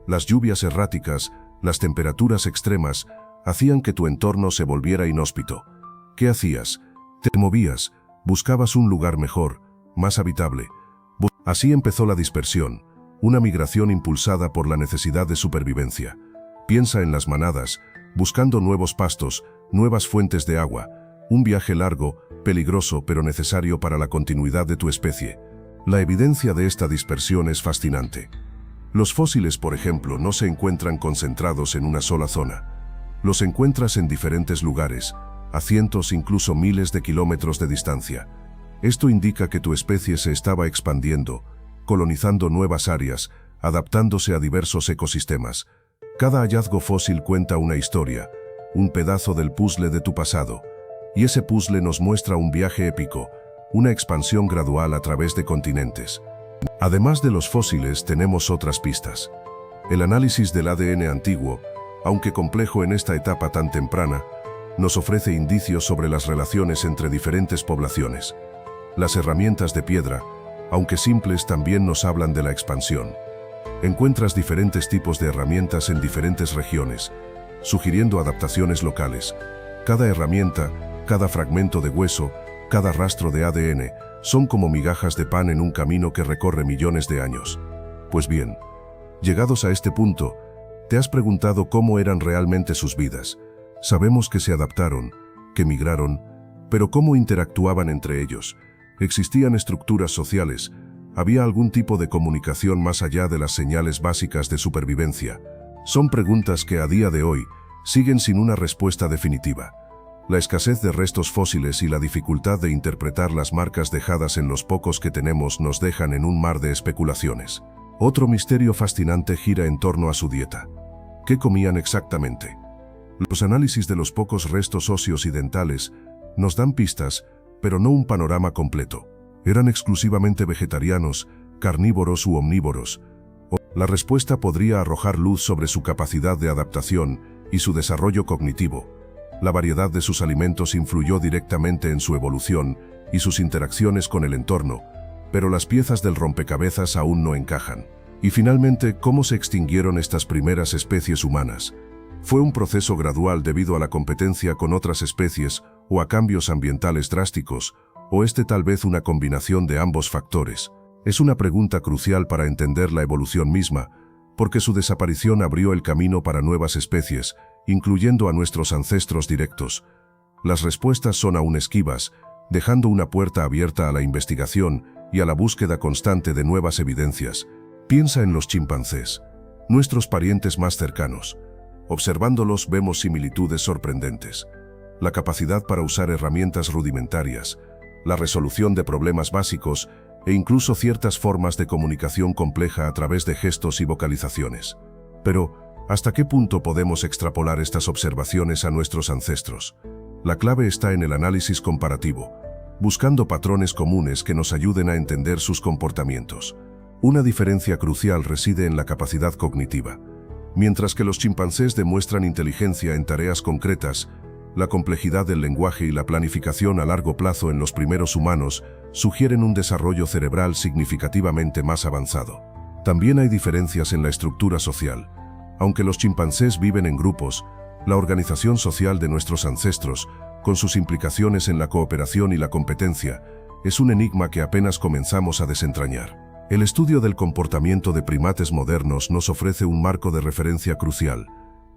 Las lluvias erráticas, las temperaturas extremas, hacían que tu entorno se volviera inhóspito. ¿Qué hacías? Te movías, buscabas un lugar mejor, más habitable. Así empezó la dispersión, una migración impulsada por la necesidad de supervivencia. Piensa en las manadas, buscando nuevos pastos, nuevas fuentes de agua, un viaje largo, peligroso pero necesario para la continuidad de tu especie. La evidencia de esta dispersión es fascinante. Los fósiles, por ejemplo, no se encuentran concentrados en una sola zona. Los encuentras en diferentes lugares, a cientos, incluso miles de kilómetros de distancia. Esto indica que tu especie se estaba expandiendo, colonizando nuevas áreas, adaptándose a diversos ecosistemas. Cada hallazgo fósil cuenta una historia, un pedazo del puzzle de tu pasado, y ese puzzle nos muestra un viaje épico, una expansión gradual a través de continentes. Además de los fósiles, tenemos otras pistas. El análisis del ADN antiguo, aunque complejo en esta etapa tan temprana, nos ofrece indicios sobre las relaciones entre diferentes poblaciones. Las herramientas de piedra, aunque simples, también nos hablan de la expansión. Encuentras diferentes tipos de herramientas en diferentes regiones, sugiriendo adaptaciones locales. Cada herramienta, cada fragmento de hueso, cada rastro de ADN, son como migajas de pan en un camino que recorre millones de años. Pues bien, llegados a este punto, ¿te has preguntado cómo eran realmente sus vidas? Sabemos que se adaptaron, que migraron, pero ¿cómo interactuaban entre ellos? ¿Existían estructuras sociales? ¿Había algún tipo de comunicación más allá de las señales básicas de supervivencia? Son preguntas que a día de hoy siguen sin una respuesta definitiva. La escasez de restos fósiles y la dificultad de interpretar las marcas dejadas en los pocos que tenemos nos dejan en un mar de especulaciones. Otro misterio fascinante gira en torno a su dieta. ¿Qué comían exactamente? Los análisis de los pocos restos óseos y dentales nos dan pistas, pero no un panorama completo. ¿Eran exclusivamente vegetarianos, carnívoros u omnívoros? La respuesta podría arrojar luz sobre su capacidad de adaptación y su desarrollo cognitivo. La variedad de sus alimentos influyó directamente en su evolución y sus interacciones con el entorno, pero las piezas del rompecabezas aún no encajan. Y finalmente, ¿cómo se extinguieron estas primeras especies humanas? ¿Fue un proceso gradual debido a la competencia con otras especies o a cambios ambientales drásticos, o tal vez una combinación de ambos factores? Es una pregunta crucial para entender la evolución misma, porque su desaparición abrió el camino para nuevas especies, incluyendo a nuestros ancestros directos. Las respuestas son aún esquivas, dejando una puerta abierta a la investigación y a la búsqueda constante de nuevas evidencias. Piensa en los chimpancés, nuestros parientes más cercanos. Observándolos vemos similitudes sorprendentes. La capacidad para usar herramientas rudimentarias, la resolución de problemas básicos e incluso ciertas formas de comunicación compleja a través de gestos y vocalizaciones. Pero, ¿hasta qué punto podemos extrapolar estas observaciones a nuestros ancestros? La clave está en el análisis comparativo, buscando patrones comunes que nos ayuden a entender sus comportamientos. Una diferencia crucial reside en la capacidad cognitiva. Mientras que los chimpancés demuestran inteligencia en tareas concretas, la complejidad del lenguaje y la planificación a largo plazo en los primeros humanos sugieren un desarrollo cerebral significativamente más avanzado. También hay diferencias en la estructura social. Aunque los chimpancés viven en grupos, la organización social de nuestros ancestros, con sus implicaciones en la cooperación y la competencia, es un enigma que apenas comenzamos a desentrañar. El estudio del comportamiento de primates modernos nos ofrece un marco de referencia crucial,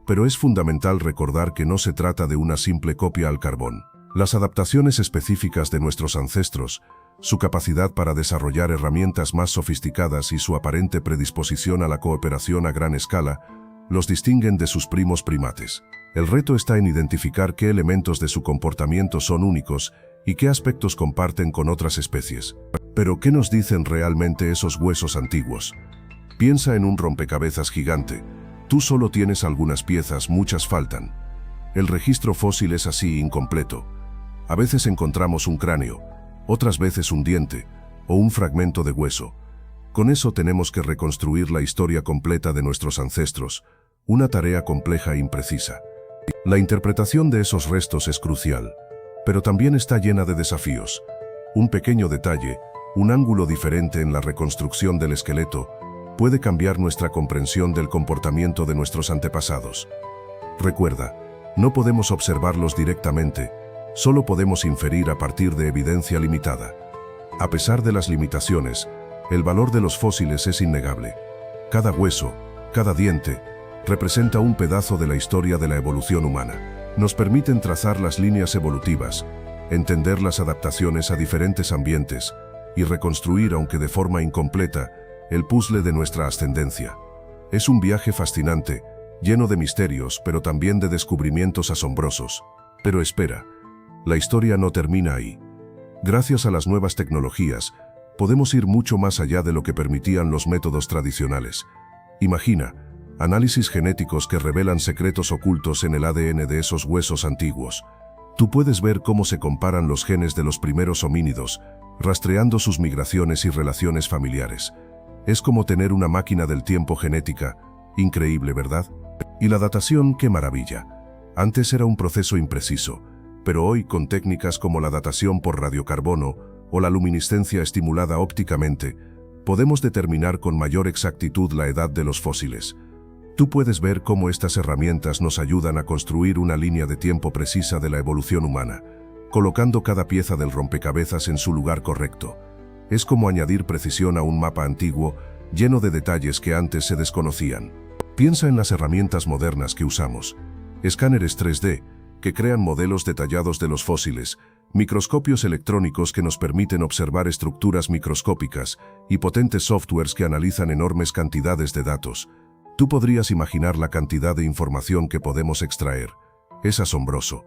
pero es fundamental recordar que no se trata de una simple copia al carbón. Las adaptaciones específicas de nuestros ancestros, su capacidad para desarrollar herramientas más sofisticadas y su aparente predisposición a la cooperación a gran escala, los distinguen de sus primos primates. El reto está en identificar qué elementos de su comportamiento son únicos y qué aspectos comparten con otras especies. Pero, ¿qué nos dicen realmente esos huesos antiguos? Piensa en un rompecabezas gigante. Tú solo tienes algunas piezas, muchas faltan. El registro fósil es así, incompleto. A veces encontramos un cráneo, otras veces un diente o un fragmento de hueso. Con eso tenemos que reconstruir la historia completa de nuestros ancestros, una tarea compleja e imprecisa. La interpretación de esos restos es crucial, pero también está llena de desafíos. Un pequeño detalle, un ángulo diferente en la reconstrucción del esqueleto, puede cambiar nuestra comprensión del comportamiento de nuestros antepasados. Recuerda, no podemos observarlos directamente, solo podemos inferir a partir de evidencia limitada. A pesar de las limitaciones, el valor de los fósiles es innegable. Cada hueso, cada diente, representa un pedazo de la historia de la evolución humana. Nos permiten trazar las líneas evolutivas, entender las adaptaciones a diferentes ambientes y reconstruir, aunque de forma incompleta, el puzzle de nuestra ascendencia. Es un viaje fascinante, lleno de misterios, pero también de descubrimientos asombrosos. Pero espera, la historia no termina ahí. Gracias a las nuevas tecnologías, podemos ir mucho más allá de lo que permitían los métodos tradicionales. Imagina, análisis genéticos que revelan secretos ocultos en el ADN de esos huesos antiguos. Tú puedes ver cómo se comparan los genes de los primeros homínidos, rastreando sus migraciones y relaciones familiares. Es como tener una máquina del tiempo genética. Increíble, ¿verdad? Y la datación, qué maravilla. Antes era un proceso impreciso, pero hoy, con técnicas como la datación por radiocarbono o la luminiscencia estimulada ópticamente, podemos determinar con mayor exactitud la edad de los fósiles. Tú puedes ver cómo estas herramientas nos ayudan a construir una línea de tiempo precisa de la evolución humana, colocando cada pieza del rompecabezas en su lugar correcto. Es como añadir precisión a un mapa antiguo, lleno de detalles que antes se desconocían. Piensa en las herramientas modernas que usamos. Escáneres 3D, que crean modelos detallados de los fósiles, microscopios electrónicos que nos permiten observar estructuras microscópicas y potentes softwares que analizan enormes cantidades de datos. Tú podrías imaginar la cantidad de información que podemos extraer. Es asombroso.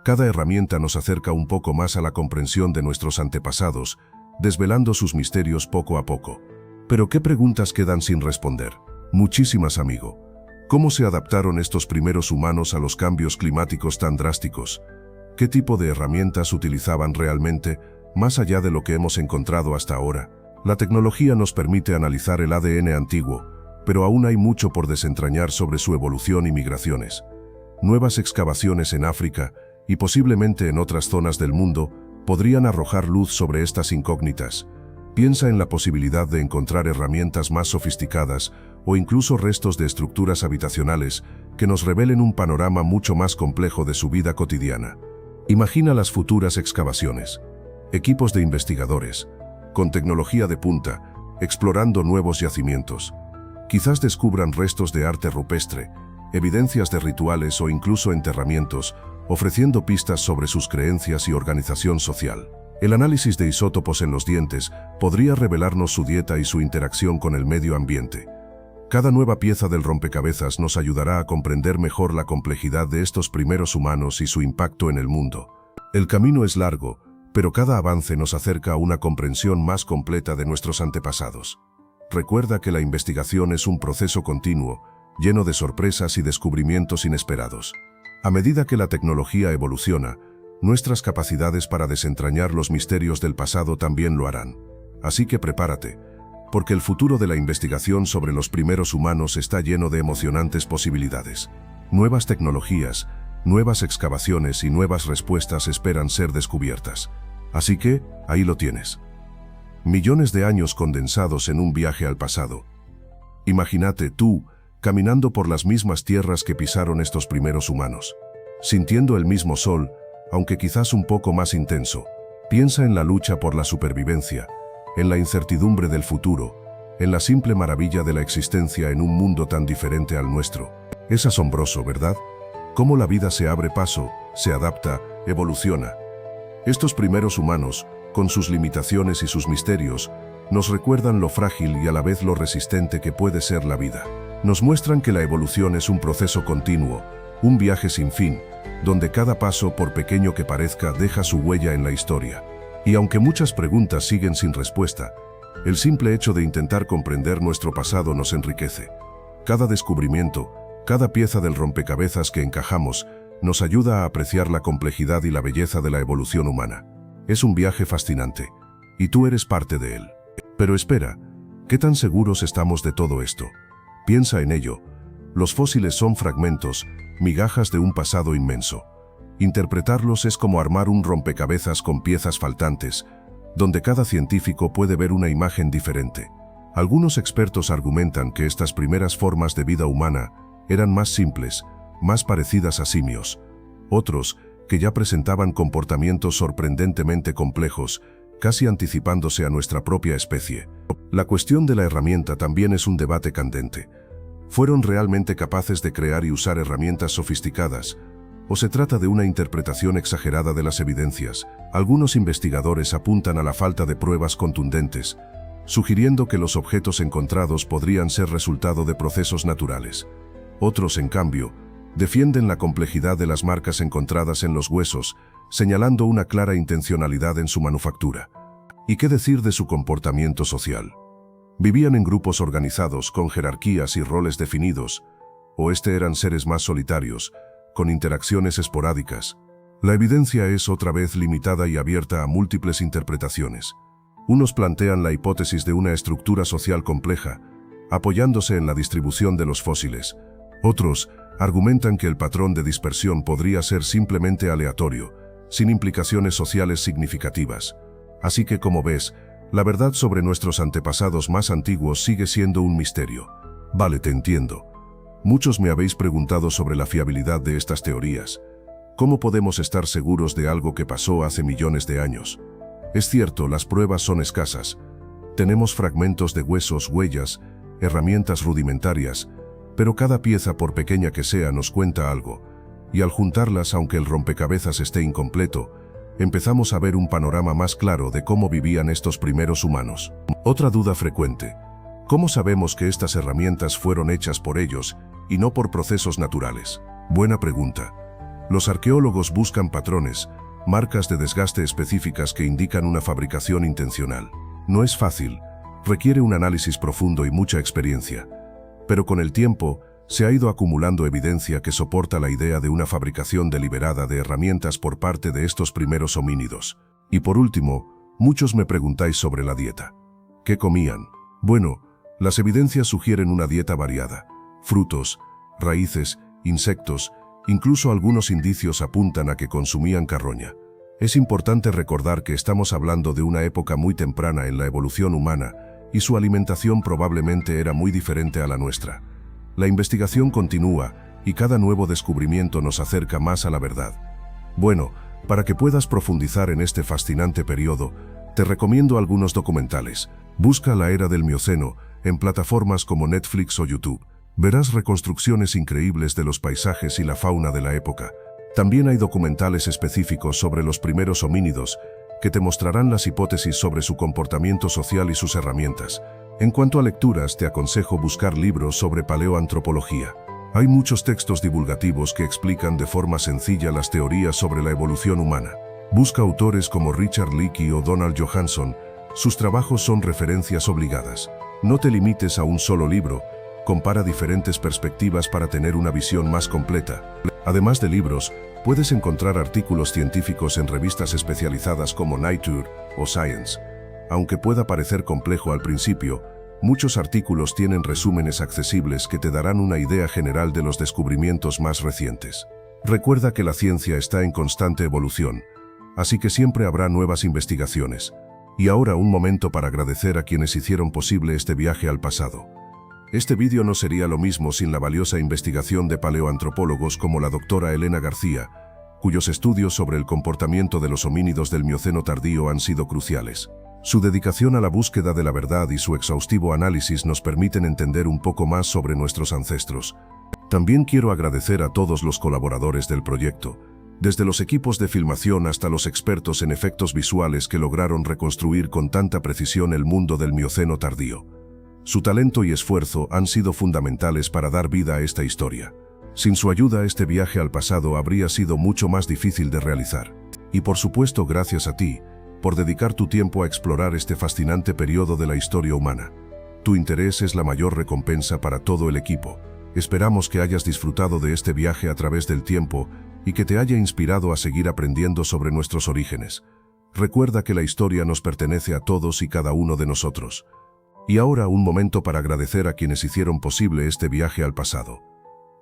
Cada herramienta nos acerca un poco más a la comprensión de nuestros antepasados, desvelando sus misterios poco a poco. Pero ¿qué preguntas quedan sin responder? Muchísimas, amigo. ¿Cómo se adaptaron estos primeros humanos a los cambios climáticos tan drásticos? ¿Qué tipo de herramientas utilizaban realmente, más allá de lo que hemos encontrado hasta ahora? La tecnología nos permite analizar el ADN antiguo, pero aún hay mucho por desentrañar sobre su evolución y migraciones. Nuevas excavaciones en África, y posiblemente en otras zonas del mundo, podrían arrojar luz sobre estas incógnitas. Piensa en la posibilidad de encontrar herramientas más sofisticadas o incluso restos de estructuras habitacionales que nos revelen un panorama mucho más complejo de su vida cotidiana. Imagina las futuras excavaciones. Equipos de investigadores, con tecnología de punta, explorando nuevos yacimientos. Quizás descubran restos de arte rupestre, evidencias de rituales o incluso enterramientos, ofreciendo pistas sobre sus creencias y organización social. El análisis de isótopos en los dientes podría revelarnos su dieta y su interacción con el medio ambiente. Cada nueva pieza del rompecabezas nos ayudará a comprender mejor la complejidad de estos primeros humanos y su impacto en el mundo. El camino es largo, pero cada avance nos acerca a una comprensión más completa de nuestros antepasados. Recuerda que la investigación es un proceso continuo, lleno de sorpresas y descubrimientos inesperados. A medida que la tecnología evoluciona, nuestras capacidades para desentrañar los misterios del pasado también lo harán. Así que prepárate, porque el futuro de la investigación sobre los primeros humanos está lleno de emocionantes posibilidades. Nuevas tecnologías, nuevas excavaciones y nuevas respuestas esperan ser descubiertas. Así que, ahí lo tienes. Millones de años condensados en un viaje al pasado. Imagínate tú, caminando por las mismas tierras que pisaron estos primeros humanos, sintiendo el mismo sol, aunque quizás un poco más intenso. Piensa en la lucha por la supervivencia, en la incertidumbre del futuro, en la simple maravilla de la existencia en un mundo tan diferente al nuestro. Es asombroso, ¿verdad? Cómo la vida se abre paso, se adapta, evoluciona. Estos primeros humanos, con sus limitaciones y sus misterios, nos recuerdan lo frágil y a la vez lo resistente que puede ser la vida. Nos muestran que la evolución es un proceso continuo, un viaje sin fin, donde cada paso, por pequeño que parezca, deja su huella en la historia. Y aunque muchas preguntas siguen sin respuesta, el simple hecho de intentar comprender nuestro pasado nos enriquece. Cada descubrimiento, cada pieza del rompecabezas que encajamos, nos ayuda a apreciar la complejidad y la belleza de la evolución humana. Es un viaje fascinante, y tú eres parte de él. Pero espera, ¿qué tan seguros estamos de todo esto? Piensa en ello. Los fósiles son fragmentos, migajas de un pasado inmenso. Interpretarlos es como armar un rompecabezas con piezas faltantes, donde cada científico puede ver una imagen diferente. Algunos expertos argumentan que estas primeras formas de vida humana eran más simples, más parecidas a simios. Otros, que ya presentaban comportamientos sorprendentemente complejos, casi anticipándose a nuestra propia especie. La cuestión de la herramienta también es un debate candente. ¿Fueron realmente capaces de crear y usar herramientas sofisticadas? ¿O se trata de una interpretación exagerada de las evidencias? Algunos investigadores apuntan a la falta de pruebas contundentes, sugiriendo que los objetos encontrados podrían ser resultado de procesos naturales. Otros, en cambio, Defienden la complejidad de las marcas encontradas en los huesos, señalando una clara intencionalidad en su manufactura. ¿Y qué decir de su comportamiento social? Vivían en grupos organizados, con jerarquías y roles definidos, o eran seres más solitarios, con interacciones esporádicas. La evidencia es otra vez limitada y abierta a múltiples interpretaciones. Unos plantean la hipótesis de una estructura social compleja, apoyándose en la distribución de los fósiles. Otros argumentan que el patrón de dispersión podría ser simplemente aleatorio, sin implicaciones sociales significativas. Así que, como ves, la verdad sobre nuestros antepasados más antiguos sigue siendo un misterio. Vale, te entiendo. Muchos me habéis preguntado sobre la fiabilidad de estas teorías. ¿Cómo podemos estar seguros de algo que pasó hace millones de años? Es cierto, las pruebas son escasas. Tenemos fragmentos de huesos, huellas, herramientas rudimentarias, pero cada pieza, por pequeña que sea, nos cuenta algo, y al juntarlas, aunque el rompecabezas esté incompleto, empezamos a ver un panorama más claro de cómo vivían estos primeros humanos. Otra duda frecuente: ¿cómo sabemos que estas herramientas fueron hechas por ellos y no por procesos naturales? Buena pregunta. Los arqueólogos buscan patrones, marcas de desgaste específicas que indican una fabricación intencional. No es fácil, requiere un análisis profundo y mucha experiencia, pero con el tiempo se ha ido acumulando evidencia que soporta la idea de una fabricación deliberada de herramientas por parte de estos primeros homínidos. Y por último, muchos me preguntáis sobre la dieta. ¿Qué comían? Bueno, las evidencias sugieren una dieta variada. Frutos, raíces, insectos, incluso algunos indicios apuntan a que consumían carroña. Es importante recordar que estamos hablando de una época muy temprana en la evolución humana, y su alimentación probablemente era muy diferente a la nuestra. La investigación continúa, y cada nuevo descubrimiento nos acerca más a la verdad. Bueno, para que puedas profundizar en este fascinante periodo, te recomiendo algunos documentales. Busca La Era del Mioceno en plataformas como Netflix o YouTube. Verás reconstrucciones increíbles de los paisajes y la fauna de la época. También hay documentales específicos sobre los primeros homínidos, que te mostrarán las hipótesis sobre su comportamiento social y sus herramientas. En cuanto a lecturas, te aconsejo buscar libros sobre paleoantropología. Hay muchos textos divulgativos que explican de forma sencilla las teorías sobre la evolución humana. Busca autores como Richard Leakey o Donald Johanson. Sus trabajos son referencias obligadas. No te limites a un solo libro. Compara diferentes perspectivas para tener una visión más completa. Además de libros, puedes encontrar artículos científicos en revistas especializadas como Nature o Science. Aunque pueda parecer complejo al principio, muchos artículos tienen resúmenes accesibles que te darán una idea general de los descubrimientos más recientes. Recuerda que la ciencia está en constante evolución, así que siempre habrá nuevas investigaciones. Y ahora un momento para agradecer a quienes hicieron posible este viaje al pasado. Este vídeo no sería lo mismo sin la valiosa investigación de paleoantropólogos como la doctora Elena García, cuyos estudios sobre el comportamiento de los homínidos del Mioceno tardío han sido cruciales. Su dedicación a la búsqueda de la verdad y su exhaustivo análisis nos permiten entender un poco más sobre nuestros ancestros. También quiero agradecer a todos los colaboradores del proyecto, desde los equipos de filmación hasta los expertos en efectos visuales que lograron reconstruir con tanta precisión el mundo del Mioceno tardío. Su talento y esfuerzo han sido fundamentales para dar vida a esta historia. Sin su ayuda, este viaje al pasado habría sido mucho más difícil de realizar. Y por supuesto, gracias a ti, por dedicar tu tiempo a explorar este fascinante periodo de la historia humana. Tu interés es la mayor recompensa para todo el equipo. Esperamos que hayas disfrutado de este viaje a través del tiempo y que te haya inspirado a seguir aprendiendo sobre nuestros orígenes. Recuerda que la historia nos pertenece a todos y cada uno de nosotros. Y ahora un momento para agradecer a quienes hicieron posible este viaje al pasado.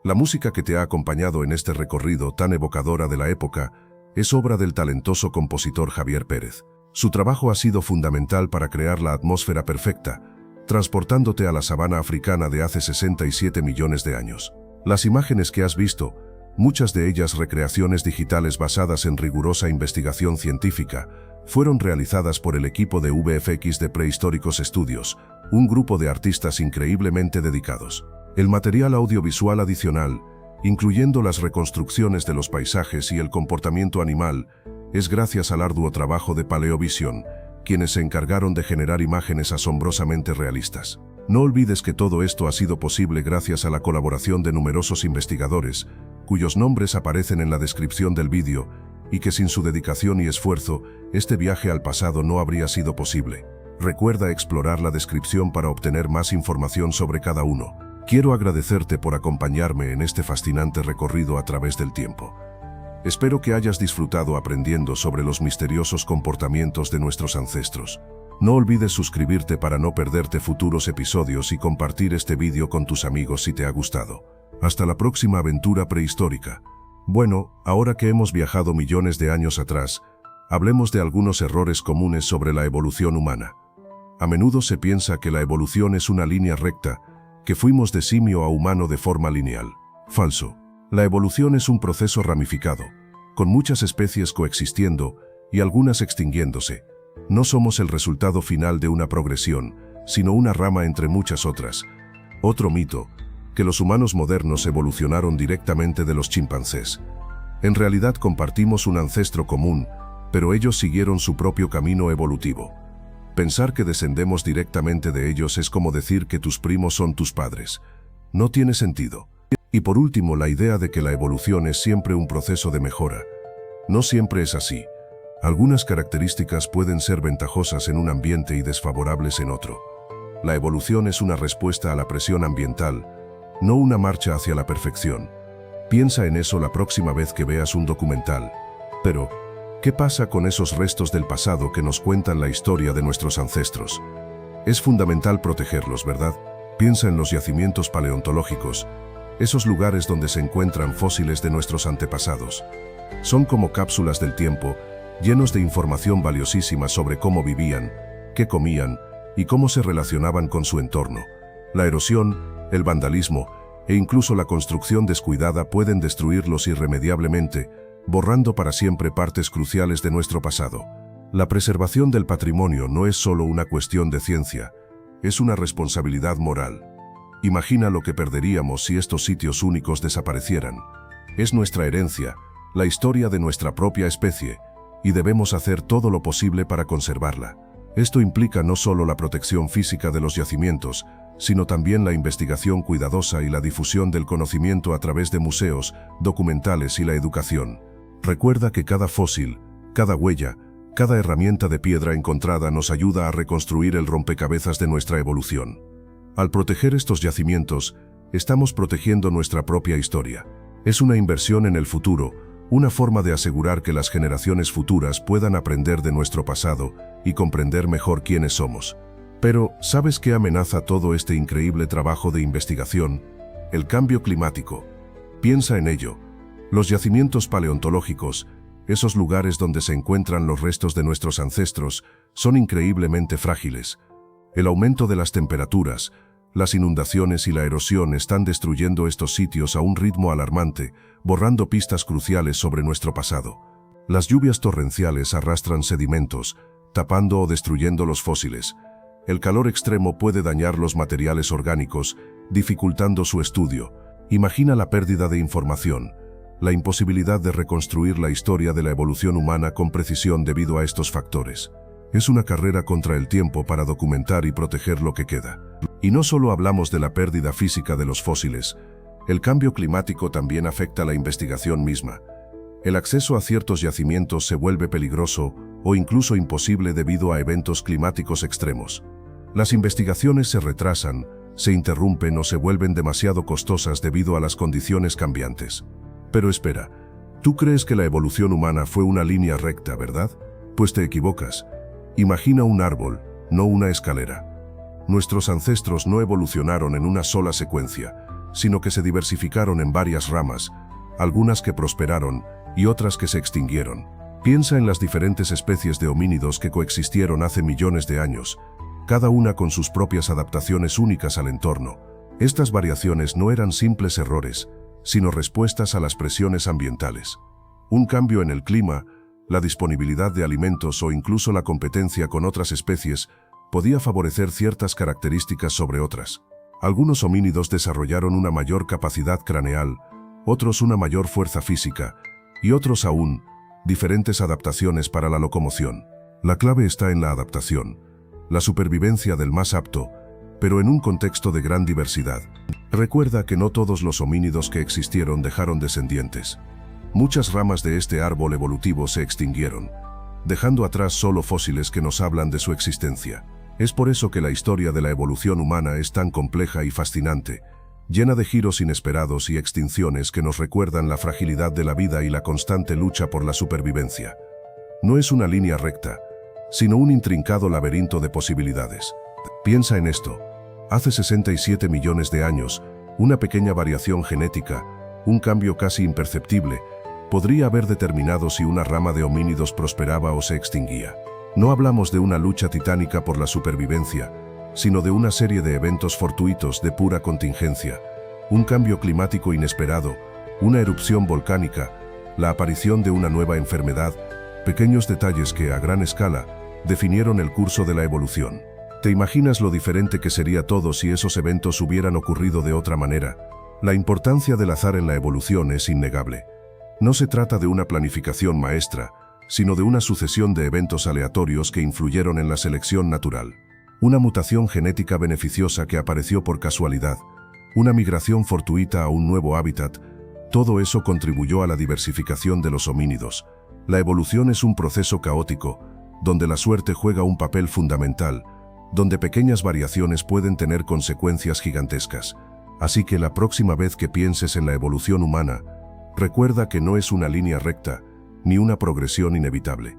La música que te ha acompañado en este recorrido tan evocadora de la época es obra del talentoso compositor Javier Pérez. Su trabajo ha sido fundamental para crear la atmósfera perfecta, transportándote a la sabana africana de hace 67 millones de años. Las imágenes que has visto, muchas de ellas recreaciones digitales basadas en rigurosa investigación científica, fueron realizadas por el equipo de VFX de Prehistóricos Studios, un grupo de artistas increíblemente dedicados. El material audiovisual adicional, incluyendo las reconstrucciones de los paisajes y el comportamiento animal, es gracias al arduo trabajo de Paleovisión, quienes se encargaron de generar imágenes asombrosamente realistas. No olvides que todo esto ha sido posible gracias a la colaboración de numerosos investigadores, cuyos nombres aparecen en la descripción del vídeo, y que sin su dedicación y esfuerzo, este viaje al pasado no habría sido posible. Recuerda explorar la descripción para obtener más información sobre cada uno. Quiero agradecerte por acompañarme en este fascinante recorrido a través del tiempo. Espero que hayas disfrutado aprendiendo sobre los misteriosos comportamientos de nuestros ancestros. No olvides suscribirte para no perderte futuros episodios y compartir este vídeo con tus amigos si te ha gustado. Hasta la próxima aventura prehistórica. Bueno, ahora que hemos viajado millones de años atrás, hablemos de algunos errores comunes sobre la evolución humana. A menudo se piensa que la evolución es una línea recta, que fuimos de simio a humano de forma lineal. Falso. La evolución es un proceso ramificado, con muchas especies coexistiendo y algunas extinguiéndose. No somos el resultado final de una progresión, sino una rama entre muchas otras. Otro mito, que los humanos modernos evolucionaron directamente de los chimpancés. En realidad compartimos un ancestro común, pero ellos siguieron su propio camino evolutivo. Pensar que descendemos directamente de ellos es como decir que tus primos son tus padres. No tiene sentido. Y por último, la idea de que la evolución es siempre un proceso de mejora. No siempre es así. Algunas características pueden ser ventajosas en un ambiente y desfavorables en otro. La evolución es una respuesta a la presión ambiental, no una marcha hacia la perfección. Piensa en eso la próxima vez que veas un documental. Pero, ¿qué pasa con esos restos del pasado que nos cuentan la historia de nuestros ancestros? Es fundamental protegerlos, ¿verdad? Piensa en los yacimientos paleontológicos, esos lugares donde se encuentran fósiles de nuestros antepasados. Son como cápsulas del tiempo, llenos de información valiosísima sobre cómo vivían, qué comían y cómo se relacionaban con su entorno. La erosión, el vandalismo e incluso la construcción descuidada pueden destruirlos irremediablemente, borrando para siempre partes cruciales de nuestro pasado. La preservación del patrimonio no es solo una cuestión de ciencia, es una responsabilidad moral. Imagina lo que perderíamos si estos sitios únicos desaparecieran. Es nuestra herencia, la historia de nuestra propia especie, y debemos hacer todo lo posible para conservarla. Esto implica no solo la protección física de los yacimientos, sino también la investigación cuidadosa y la difusión del conocimiento a través de museos, documentales y la educación. Recuerda que cada fósil, cada huella, cada herramienta de piedra encontrada nos ayuda a reconstruir el rompecabezas de nuestra evolución. Al proteger estos yacimientos, estamos protegiendo nuestra propia historia. Es una inversión en el futuro, una forma de asegurar que las generaciones futuras puedan aprender de nuestro pasado y comprender mejor quiénes somos. Pero, ¿sabes qué amenaza todo este increíble trabajo de investigación? El cambio climático. Piensa en ello. Los yacimientos paleontológicos, esos lugares donde se encuentran los restos de nuestros ancestros, son increíblemente frágiles. El aumento de las temperaturas, las inundaciones y la erosión están destruyendo estos sitios a un ritmo alarmante, borrando pistas cruciales sobre nuestro pasado. Las lluvias torrenciales arrastran sedimentos, tapando o destruyendo los fósiles. El calor extremo puede dañar los materiales orgánicos, dificultando su estudio. Imagina la pérdida de información, la imposibilidad de reconstruir la historia de la evolución humana con precisión debido a estos factores. Es una carrera contra el tiempo para documentar y proteger lo que queda. Y no solo hablamos de la pérdida física de los fósiles, el cambio climático también afecta la investigación misma. El acceso a ciertos yacimientos se vuelve peligroso o incluso imposible debido a eventos climáticos extremos. Las investigaciones se retrasan, se interrumpen o se vuelven demasiado costosas debido a las condiciones cambiantes. Pero espera, tú crees que la evolución humana fue una línea recta, ¿verdad? Pues te equivocas. Imagina un árbol, no una escalera. Nuestros ancestros no evolucionaron en una sola secuencia, sino que se diversificaron en varias ramas, algunas que prosperaron y otras que se extinguieron. Piensa en las diferentes especies de homínidos que coexistieron hace millones de años, cada una con sus propias adaptaciones únicas al entorno. Estas variaciones no eran simples errores, sino respuestas a las presiones ambientales. Un cambio en el clima, la disponibilidad de alimentos o incluso la competencia con otras especies podía favorecer ciertas características sobre otras. Algunos homínidos desarrollaron una mayor capacidad craneal, otros una mayor fuerza física, y otros aún, diferentes adaptaciones para la locomoción. La clave está en la adaptación, la supervivencia del más apto, pero en un contexto de gran diversidad. Recuerda que no todos los homínidos que existieron dejaron descendientes. Muchas ramas de este árbol evolutivo se extinguieron, dejando atrás solo fósiles que nos hablan de su existencia. Es por eso que la historia de la evolución humana es tan compleja y fascinante, llena de giros inesperados y extinciones que nos recuerdan la fragilidad de la vida y la constante lucha por la supervivencia. No es una línea recta, sino un intrincado laberinto de posibilidades. Piensa en esto. Hace 67 millones de años, una pequeña variación genética, un cambio casi imperceptible, podría haber determinado si una rama de homínidos prosperaba o se extinguía. No hablamos de una lucha titánica por la supervivencia, sino de una serie de eventos fortuitos de pura contingencia, un cambio climático inesperado, una erupción volcánica, la aparición de una nueva enfermedad, pequeños detalles que, a gran escala, definieron el curso de la evolución. ¿Te imaginas lo diferente que sería todo si esos eventos hubieran ocurrido de otra manera? La importancia del azar en la evolución es innegable. No se trata de una planificación maestra, sino de una sucesión de eventos aleatorios que influyeron en la selección natural. Una mutación genética beneficiosa que apareció por casualidad, una migración fortuita a un nuevo hábitat, todo eso contribuyó a la diversificación de los homínidos. La evolución es un proceso caótico, donde la suerte juega un papel fundamental, donde pequeñas variaciones pueden tener consecuencias gigantescas. Así que la próxima vez que pienses en la evolución humana, recuerda que no es una línea recta, ni una progresión inevitable.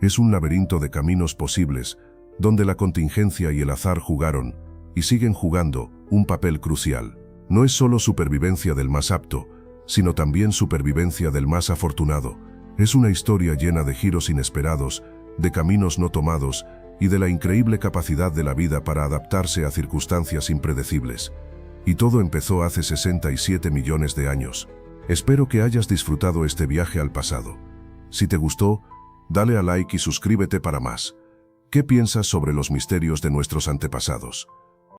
Es un laberinto de caminos posibles, donde la contingencia y el azar jugaron, y siguen jugando, un papel crucial. No es solo supervivencia del más apto, sino también supervivencia del más afortunado. Es una historia llena de giros inesperados, de caminos no tomados, y de la increíble capacidad de la vida para adaptarse a circunstancias impredecibles. Y todo empezó hace 67 millones de años. Espero que hayas disfrutado este viaje al pasado. Si te gustó, dale a like y suscríbete para más. ¿Qué piensas sobre los misterios de nuestros antepasados?